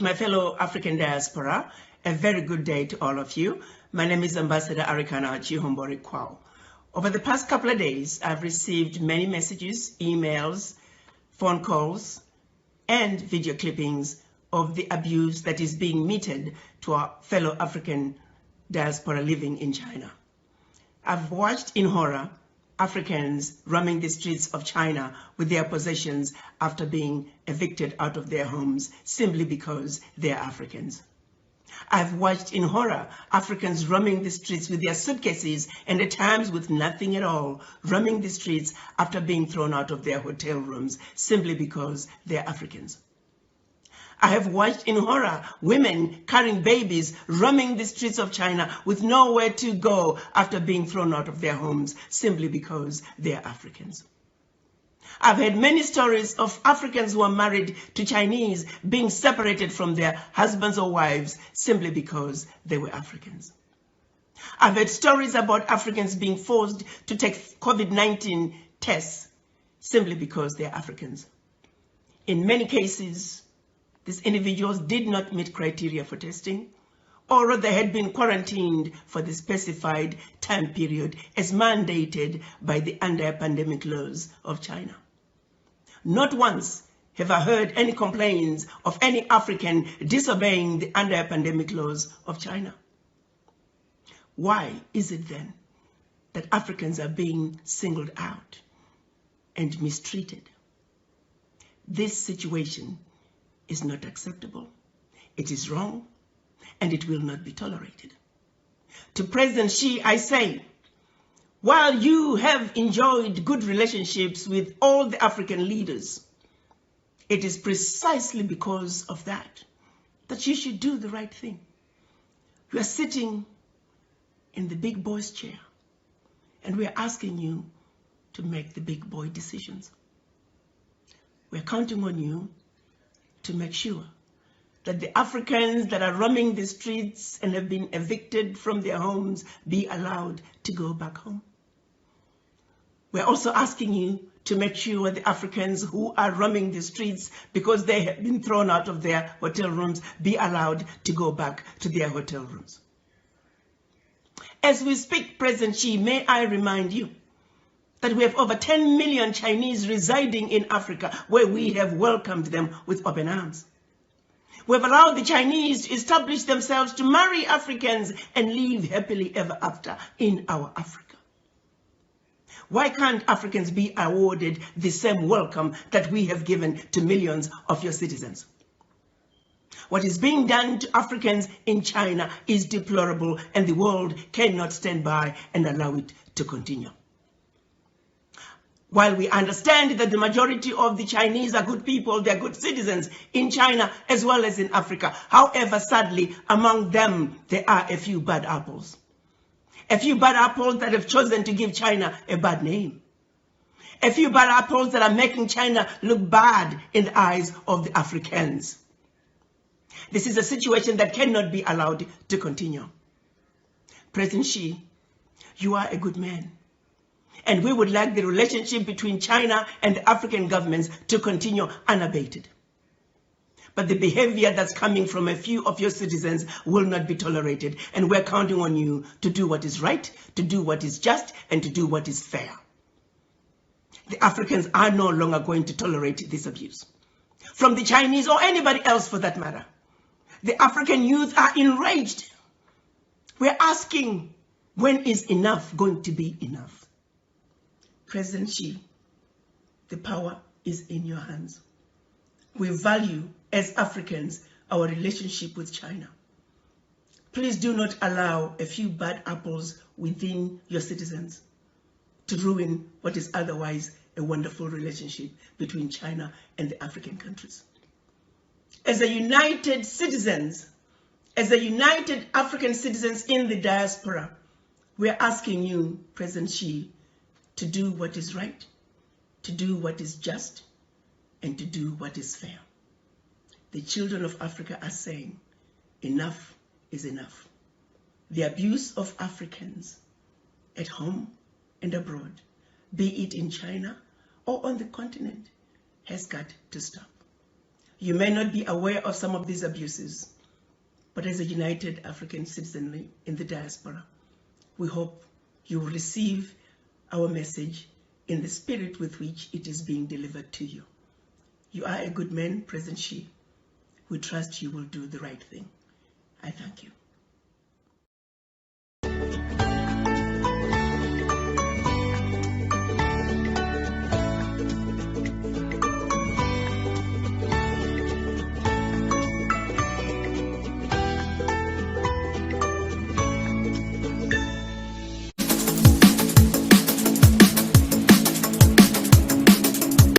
my fellow African diaspora, a very good day to all of you. My name is Ambassador Arikana Chihombori Kwao. Over the past couple of days, I've received many messages, emails, phone calls, and video clippings of the abuse that is being meted to our fellow African diaspora living in China. I've watched in horror Africans roaming the streets of China with their possessions after being evicted out of their homes simply because they're Africans. I've watched in horror Africans roaming the streets with their suitcases and at times with nothing at all, roaming the streets after being thrown out of their hotel rooms simply because they're Africans. I have watched in horror women carrying babies roaming the streets of China with nowhere to go after being thrown out of their homes simply because they are Africans. I've heard many stories of Africans who are married to Chinese being separated from their husbands or wives simply because they were Africans. I've heard stories about Africans being forced to take COVID-19 tests simply because they are Africans. In many cases, these individuals did not meet criteria for testing, or they had been quarantined for the specified time period as mandated by the anti-pandemic laws of China. Not once have I heard any complaints of any African disobeying the anti-pandemic laws of China. Why is it then that Africans are being singled out and mistreated? This situation is not acceptable. It is wrong, and it will not be tolerated. To President Xi, I say, while you have enjoyed good relationships with all the African leaders, it is precisely because of that that you should do the right thing. You are sitting in the big boy's chair, and we are asking you to make the big boy decisions. We are counting on you to make sure that the Africans that are roaming the streets and have been evicted from their homes be allowed to go back home. We're also asking you to make sure the Africans who are roaming the streets because they have been thrown out of their hotel rooms be allowed to go back to their hotel rooms. As we speak, President Xi, may I remind you that we have over 10 million Chinese residing in Africa, where we have welcomed them with open arms. We have allowed the Chinese to establish themselves to marry Africans and live happily ever after in our Africa. Why can't Africans be awarded the same welcome that we have given to millions of your citizens? What is being done to Africans in China is deplorable, and the world cannot stand by and allow it to continue. While we understand that the majority of the Chinese are good people, they're good citizens in China as well as in Africa. However, sadly, among them, there are a few bad apples. A few bad apples that have chosen to give China a bad name. A few bad apples that are making China look bad in the eyes of the Africans. This is a situation that cannot be allowed to continue. President Xi, you are a good man. And we would like the relationship between China and the African governments to continue unabated. But the behavior that's coming from a few of your citizens will not be tolerated. And we're counting on you to do what is right, to do what is just, and to do what is fair. The Africans are no longer going to tolerate this abuse. From the Chinese or anybody else for that matter. The African youth are enraged. We're asking, when is enough going to be enough? President Xi, the power is in your hands. We value, as Africans, our relationship with China. Please do not allow a few bad apples within your citizens to ruin what is otherwise a wonderful relationship between China and the African countries. As a united citizens, as a united African citizens in the diaspora, we are asking you, President Xi, to do what is right, to do what is just, and to do what is fair. The children of Africa are saying, enough is enough. The abuse of Africans at home and abroad, be it in China or on the continent, has got to stop. You may not be aware of some of these abuses, but as a united African citizenry in the diaspora, we hope you will receive our message in the spirit with which it is being delivered to you. You are a good man, President Xi. We trust you will do the right thing. I thank you.